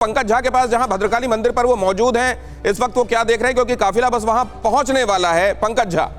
पंकज झा के पास, जहां भद्रकाली मंदिर पर वो मौजूद हैं इस वक्त, वो क्या देख रहे हैं, क्योंकि काफिला बस वहां पहुंचने वाला है। पंकज झा,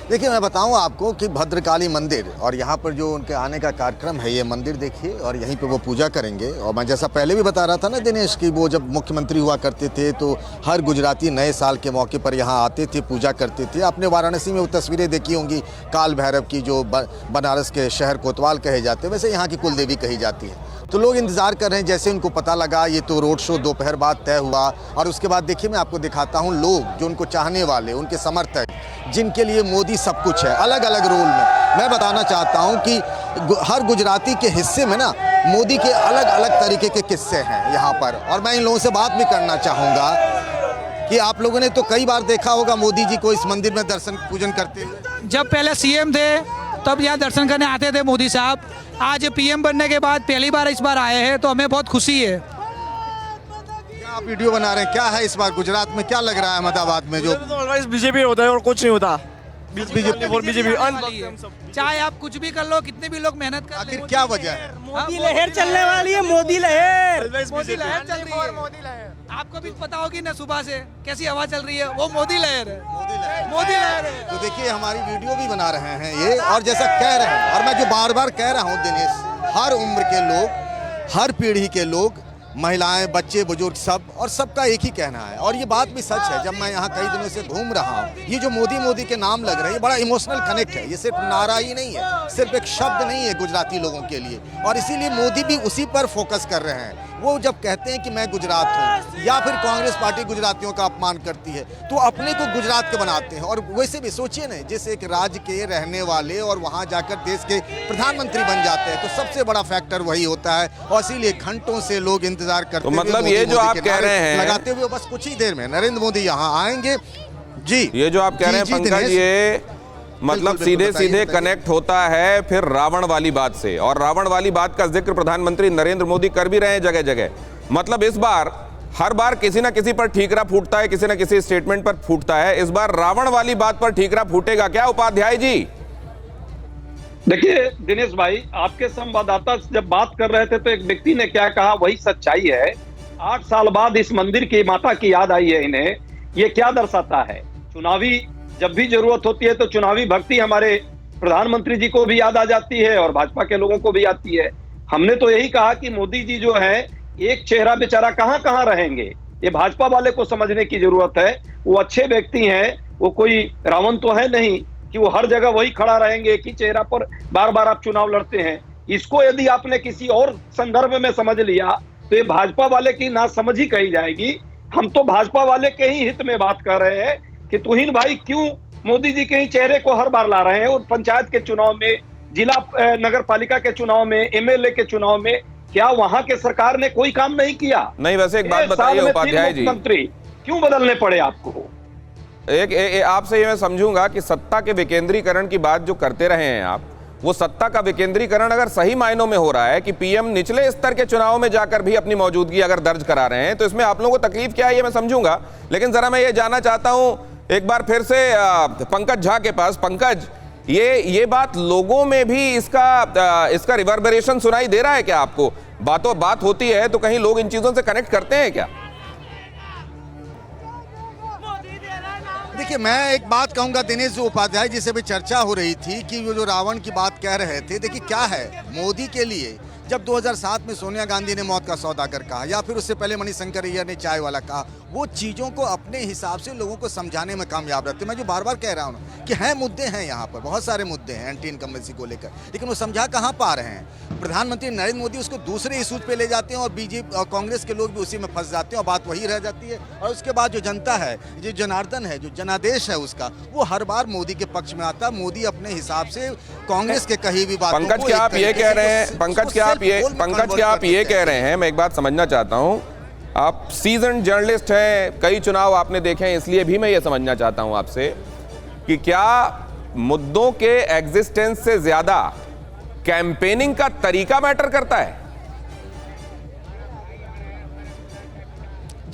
देखिए, मैं बताऊं आपको कि भद्रकाली मंदिर और यहाँ पर जो उनके आने का कार्यक्रम है, ये मंदिर देखिए, और यहीं पे वो पूजा करेंगे। और मैं जैसा पहले भी बता रहा था ना दिनेश, कि वो जब मुख्यमंत्री हुआ करते थे तो हर गुजराती नए साल के मौके पर यहाँ आते थे, पूजा करते थे। आपने वाराणसी में वो तस्वीरें देखी होंगी काल भैरव की, जो बनारस के शहर कोतवाल कहे जाते हैं, वैसे यहाँ की कुलदेवी कही जाती है। तो लोग इंतज़ार कर रहे हैं। जैसे उनको पता लगा ये तो रोड शो दोपहर बाद तय हुआ, और उसके बाद देखिए मैं आपको दिखाता हूँ लोग जो उनको चाहने वाले, उनके समर्थक, जिनके लिए मोदी सब कुछ है, अलग अलग रोल में। मैं बताना चाहता हूँ कि हर गुजराती के हिस्से में ना मोदी के अलग अलग तरीके के किस्से हैं यहाँ पर। और मैं इन लोगों से बात भी करना चाहूँगा कि आप लोगों ने तो कई बार देखा होगा मोदी जी को इस मंदिर में दर्शन पूजन करते हुए। जब पहले सीएम थे तब यहाँ दर्शन करने आते थे मोदी साहब। आज पीएम बनने के बाद पहली बार इस बार आए हैं, तो हमें बहुत खुशी है। क्या आप वीडियो बना रहे हैं? क्या है इस बार गुजरात में, क्या लग रहा है अहमदाबाद में? जो बीजेपी होता है और कुछ नहीं होता। बीजेपी चाहे आप कुछ भी कर लो, कितने भी लोग मेहनत कर, आखिर क्या वजह है? मोदी लहर चलने वाली है। मोदी लहर, मोदी लहर चल रही है। आपको भी पता होगी ना सुबह से कैसी हवा चल रही है, वो मोदी लहर है। मोदी लहर है। तो देखिए, हमारी वीडियो भी बना रहे हैं ये, और जैसा कह रहे हैं, और मैं जो बार बार कह रहा हूँ दिनेश, हर उम्र के लोग, हर पीढ़ी के लोग, महिलाएं, बच्चे, बुजुर्ग, सब, और सबका एक ही कहना है। और ये बात भी सच है। जब मैं यहाँ कई दिनों से घूम रहा हूँ, ये जो मोदी मोदी के नाम लग रहे हैं, ये बड़ा इमोशनल कनेक्ट है। ये सिर्फ नारा ही नहीं है, सिर्फ एक शब्द नहीं है गुजराती लोगों के लिए। और इसीलिए मोदी भी उसी पर फोकस कर रहे हैं। वो जब कहते हैं कि मैं गुजरात हूँ, या फिर कांग्रेस पार्टी गुजरातियों का अपमान करती है, तो अपने को गुजरात के बनाते हैं। और वैसे भी सोचिए ना, जिस एक राज्य के रहने वाले और वहाँ जाकर देश के प्रधानमंत्री बन जाते हैं, तो सबसे बड़ा फैक्टर वही होता है। और इसीलिए घंटों से लोग इंतजार करते हैं। तो मतलब ये जो आप कह रहे हैं, लगाते हुए बस कुछ ही देर में नरेंद्र मोदी यहाँ आएंगे। जी, ये जो आप कह रहे हैं पंकज, ये मतलब सीधे सीधे कनेक्ट होता है फिर रावण वाली बात से। और रावण वाली बात का जिक्र प्रधानमंत्री नरेंद्र मोदी कर भी रहे हैं जगह जगह। मतलब इस बार हर बार किसी ना किसी पर ठीकरा फूटता है, किसी ना किसी स्टेटमेंट पर फूटता है। इस बार रावण वाली बात पर ठीकरा फूटेगा क्या उपाध्याय जी? देखिए दिनेश भाई, आपके संवाददाता जब बात कर रहे थे तो एक व्यक्ति ने क्या कहा वही सच्चाई है। 8 साल बाद इस मंदिर की माता की याद आई है इन्हें। ये क्या दर्शाता है? चुनावी जब भी जरूरत होती है तो चुनावी भक्ति हमारे प्रधानमंत्री जी को भी याद आ जाती है और भाजपा के लोगों को भी आती है। हमने तो यही कहा कि मोदी जी जो है एक चेहरा बेचारा कहां कहां रहेंगे, ये भाजपा वाले को समझने की जरूरत है। वो अच्छे व्यक्ति हैं, वो कोई रावण तो है नहीं कि वो हर जगह वही खड़ा रहेंगे, एक ही चेहरा पर बार बार आप चुनाव लड़ते हैं। इसको यदि आपने किसी और संदर्भ में समझ लिया तो ये भाजपा वाले की नासमझी कही जाएगी। हम तो भाजपा वाले के ही हित में बात कर रहे हैं कि तुहिन भाई क्यों मोदी जी के ही चेहरे को हर बार ला रहे हैं। और पंचायत के चुनाव में, जिला नगर पालिका के चुनाव में, एमएलए के चुनाव में, क्या वहां के सरकार ने कोई काम नहीं किया? नहीं, वैसे एक बात बताइए उपाध्याय जी, मुख्यमंत्री क्यों बदलने पड़े आपको? आपसे ये मैं समझूंगा कि सत्ता के विकेंद्रीकरण की बात जो करते रहे हैं आप, वो सत्ता का विकेंद्रीकरण अगर सही मायनों में हो रहा है कि पीएम निचले स्तर के चुनाव में जाकर भी अपनी मौजूदगी अगर दर्ज करा रहे हैं, तो इसमें आप लोगों को तकलीफ क्या है ये मैं समझूंगा। लेकिन जरा मैं ये जानना चाहता हूं एक बार फिर से पंकज झा के पास। पंकज, ये बात लोगों में भी इसका रिवर्बरेशन सुनाई दे रहा है क्या आपको? बात होती है तो कहीं लोग इन चीजों से कनेक्ट करते हैं क्या? देखिए, मैं एक बात कहूंगा दिनेश, जो उपाध्याय जी से भी चर्चा हो रही थी कि वो जो रावण की बात कह रहे थे, देखिए क्या है मोदी के लिए, जब 2007 में सोनिया गांधी ने मौत का सौदा कर कहा, या फिर उससे पहले मणिशंकर अय्यर ने चाय वाला कहा, वो चीज़ों को अपने हिसाब से लोगों को समझाने में कामयाब रहते। मैं जो बार बार कह रहा हूँ कि हैं मुद्दे हैं यहाँ पर, बहुत सारे मुद्दे हैं एंटी इनकम्बेंसी को लेकर, लेकिन वो समझा कहाँ पा रहे हैं। प्रधानमंत्री नरेंद्र मोदी उसको दूसरे इशूज पे ले जाते हैं, और बीजेपी और कांग्रेस के लोग भी उसी में फंस जाते हैं, और बात वही रह जाती है। और उसके बाद जो जनता है, जो जनार्दन है, जो जनादेश है उसका, वो हर बार मोदी के पक्ष में आता। मोदी अपने हिसाब से कांग्रेस के कहीं भी बात, पंकज क्या आप ये कह रहे हैं, पंकज क्या आप ये कह रहे हैं, मैं एक बात समझना चाहता हूं, आप सीजन जर्नलिस्ट हैं, कई चुनाव आपने देखे हैं, इसलिए भी मैं ये समझना चाहता हूं आपसे कि क्या मुद्दों के एग्जिस्टेंस से ज्यादा कैंपेनिंग का तरीका मैटर करता है?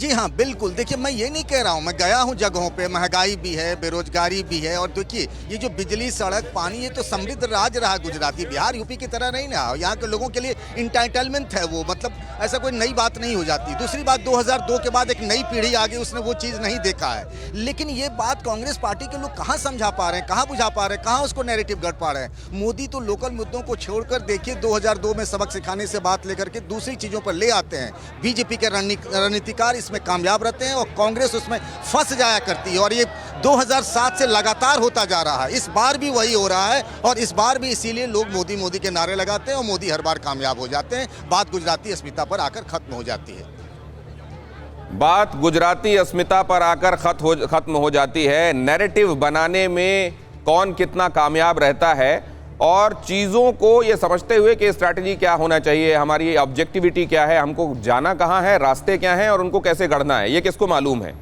जी हाँ, बिल्कुल। देखिए, मैं ये नहीं कह रहा हूँ, मैं गया हूँ जगहों पे, महंगाई भी है, बेरोजगारी भी है, और देखिए ये जो बिजली, सड़क, पानी, ये तो समृद्ध राज्य रहा गुजराती। बिहार यूपी की तरह नहीं ना, यहाँ के लोगों के लिए इंटाइटलमेंट है वो, मतलब ऐसा कोई नई बात नहीं हो जाती। दूसरी बात, 2002 के बाद एक नई पीढ़ी आ गई, उसने वो चीज़ नहीं देखा है। लेकिन ये बात कांग्रेस पार्टी के लोग कहाँ समझा पा रहे हैं, कहाँ बुझा पा रहे हैं, कहाँ उसको नैरेटिव गढ़ पा रहे हैं। मोदी तो लोकल मुद्दों को छोड़कर देखिए 2002 में सबक सिखाने से बात लेकर के दूसरी चीज़ों पर ले आते हैं। बीजेपी के रणनीतिकार इसमें कामयाब रहते हैं और कांग्रेस उसमें फंस जाया करती है, और ये 2007 से लगातार होता जा रहा है। इस बार भी वही हो रहा है, और इस बार भी इसीलिए लोग मोदी मोदी के नारे लगाते हैं और मोदी हर बार कामयाब हो जाते हैं। बात गुजराती अस्मिता पर आकर खत्म हो जाती है। बात गुजराती अस्मिता पर आकर खत्म हो जाती है। नैरेटिव बनाने में कौन कितना कामयाब रहता है, और चीज़ों को ये समझते हुए कि स्ट्रैटेजी क्या होना चाहिए, हमारी ऑब्जेक्टिविटी क्या है, हमको जाना कहाँ है, रास्ते क्या हैं और उनको कैसे गढ़ना है, ये किसको मालूम है।